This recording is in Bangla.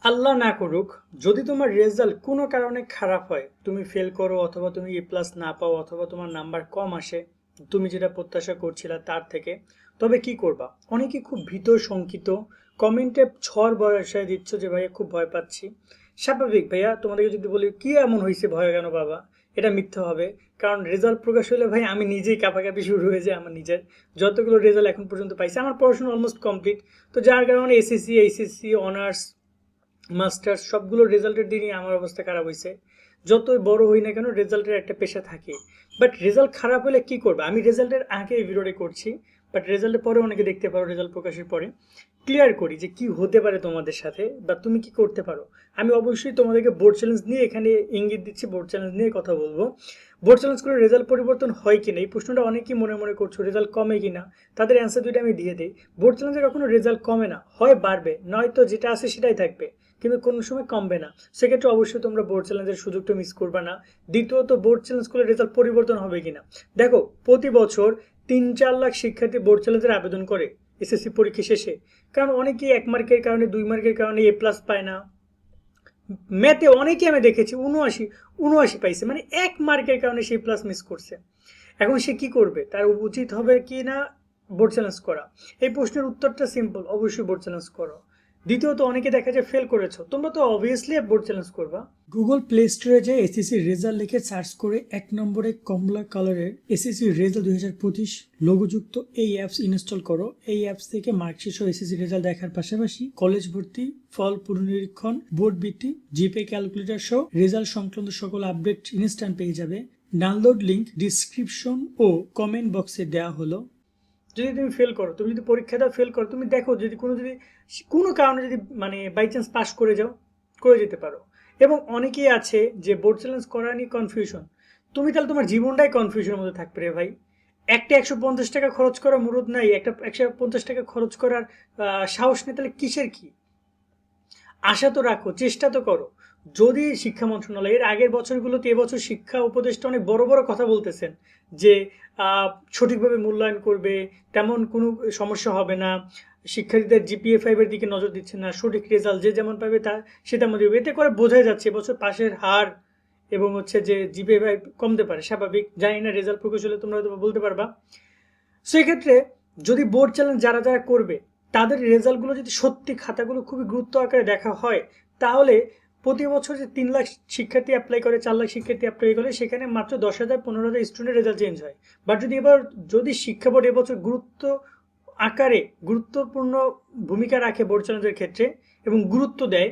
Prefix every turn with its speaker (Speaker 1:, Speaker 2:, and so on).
Speaker 1: আল্লাহ না করুক, যদি তোমার রেজাল্ট কোনো কারণে খারাপ হয়, তুমি ফেল করো অথবা তুমি এ প্লাস না পাও অথবা তোমার নাম্বার কম আসে তুমি যেটা প্রত্যাশা করছিলা তার থেকে, তবে কি করবা? অনেকে খুব ভীত শঙ্কিত কমেন্টে ঝড় বর্ষায় দিচ্ছ যে ভাইয়া খুব ভয় পাচ্ছি। স্বাভাবিক ভাইয়া, তোমাদেরকে যদি বলি কি এমন হয়েছে ভয় কেন বাবা, এটা মিথ্যা হবে। কারণ রেজাল্ট প্রকাশ হলে ভাই আমি নিজেই কাঁপাকাঁপি শুরু হয়ে যায়। আমার নিজের যতগুলো রেজাল্ট এখন পর্যন্ত পাইছি, আমার পড়াশোনা অলমোস্ট কমপ্লিট, তো যার কারণে এসএসসি এইচএসসি অনার্স মাস্টার্স সবগুলো রেজাল্টের দিনই আমার অবস্থা খারাপ হয়েছে। যতই বড় হই না কেন রেজাল্টের একটা পেশা থাকে। বাট রেজাল্ট খারাপ হলে কি করবে, আমি রেজাল্টের আগে এই ভিডিওটি করছি, বাট রেজাল্টের পরে অনেকে দেখতে পারো, রেজাল্ট প্রকাশের পরে ক্লিয়ার করি যে কি হতে পারে তোমাদের সাথে বা তুমি কি করতে পারো। আমি অবশ্যই তোমাদেরকে বোর্ড চ্যালেঞ্জ নিয়ে এখানে ইঙ্গিত দিচ্ছি, বোর্ড চ্যালেঞ্জ নিয়ে কথা বলবো। বোর্ড চ্যালেঞ্জ করে রেজাল্ট পরিবর্তন হয় কিনা এই প্রশ্নটা অনেকেই মনে মনে করছো, রেজাল্ট কমে কিনা, তাদের অ্যান্সার দুইটা আমি দিয়ে দিই। বোর্ড চ্যালেঞ্জে কখনো রেজাল্ট কমে না, হয় বাড়বে নয়তো যেটা আছে সেটাই থাকবে, কিন্তু কোনো সময় কমবে না। সেক্ষেত্রে অবশ্যই তোমরা বোর্ড চ্যালেঞ্জের সুযোগটা মিস করবে না। দ্বিতীয়ত, বোর্ড চ্যালেঞ্জ করলে রেজাল্ট পরিবর্তন হবে কিনা। দেখো, প্রতি বছর 3-4 লাখ শিক্ষার্থী বোর্ড চ্যালেঞ্জের আবেদন করে এসএসসি পরীক্ষা শেষে। কারণ অনেকেই 1 মার্কের কারণে 2 মার্কের কারণে এ প্লাস পায় না। ম্যাথে অনেকেই আমি দেখেছি 79 পাইছে, মানে 1 মার্কের কারণে সেই প্লাস মিস করছে। এখন সে কি করবে? তার উচিত হবে কি না বোর্ড চ্যালেঞ্জ করা? এই প্রশ্নের উত্তরটা সিম্পল, অবশ্যই বোর্ড চ্যালেঞ্জ করো। দ্বিতীয়ত, অনেকে দেখা যায় ফেল করেছো, তোমরা তো অবভিয়াসলি বোর্ড চ্যালেঞ্জ করবা। গুগল প্লে স্টোরে যে এসএসসি রেজাল্ট লিখে সার্চ করে 1 নম্বরে কমলা কালারের এসএসসি রেজাল্ট 2025 লোগোযুক্ত এই অ্যাপস ইনস্টল করো। এই অ্যাপস থেকে মার্কশিট সহ এসএসসি রেজাল্ট দেখার পাশাপাশি কলেজ ভর্তি, ফল পুনরীক্ষণ, বোর্ড বৃত্তি, জিপে ক্যালকুলেটর সহ রেজাল্ট সংক্রান্ত সকল আপডেট ইনস্ট্যান্ট পেয়ে যাবে। ডাউনলোড লিংক ডিসক্রিপশন ও কমেন্ট বক্সে দেওয়া হলো। যদি তুমি ফেল করো, তুমি যদি পরীক্ষাটা ফেল করো, তুমি দেখো যদি কোনো কারণে যদি মানে বাই চান্স পাস করে যেতে পারো। এবং অনেকেই আছে যে বোর্ড চ্যালেঞ্জ করা নিয়ে কনফিউশন, তুমি তাহলে তোমার জীবনটাই কনফিউশনের মধ্যে থাকবে রে ভাই। একটা 150 টাকা খরচ করার মুরুদ নাই, একটা 150 টাকা খরচ করার সাহস নেই, তাহলে কিসের কি? আশা তো রাখো, চেষ্টা তো করো। যদি শিক্ষা মন্ত্রণালয় এর আগের বছরগুলোতে, এবছর শিক্ষা উপদেষ্টা অনেক বড় বড় কথা বলতেছেন যে সঠিকভাবে মূল্যায়ন করবে, তেমন কোনো সমস্যা হবে না, শিক্ষার্থীদের জিপিএ 5-এর দিকে নজর দিচ্ছে না, সঠিক রেজাল্ট যে যেমন পাবে তা সেটা মধ্যে এতে করে বোঝাই যাচ্ছে এবছর পাশের হার এবং হচ্ছে যে জিপিএ 5 কমতে পারে, স্বাভাবিক। জানি না, রেজাল্ট প্রকাশ হলে তোমরা হয়তো বলতে পারবা। সেক্ষেত্রে যদি বোর্ড চ্যালেঞ্জ যারা যারা করবে তাদের রেজাল্টগুলো যদি সত্যি খাতাগুলো খুবই গুরুত্ব আকারে দেখা হয়, তাহলে প্রতি বছর যে 3 লাখ শিক্ষার্থী অ্যাপ্লাই করে, 4 লাখ শিক্ষার্থী অ্যাপ্লাই করে, সেখানে মাত্র 10,000-15,000 স্টুডেন্টের রেজাল্ট চেঞ্জ হয়। বাট যদি শিক্ষা বোর্ড এবছর গুরুত্বপূর্ণ ভূমিকা রাখে বোর্ড চ্যালেঞ্জের ক্ষেত্রে এবং গুরুত্ব দেয়,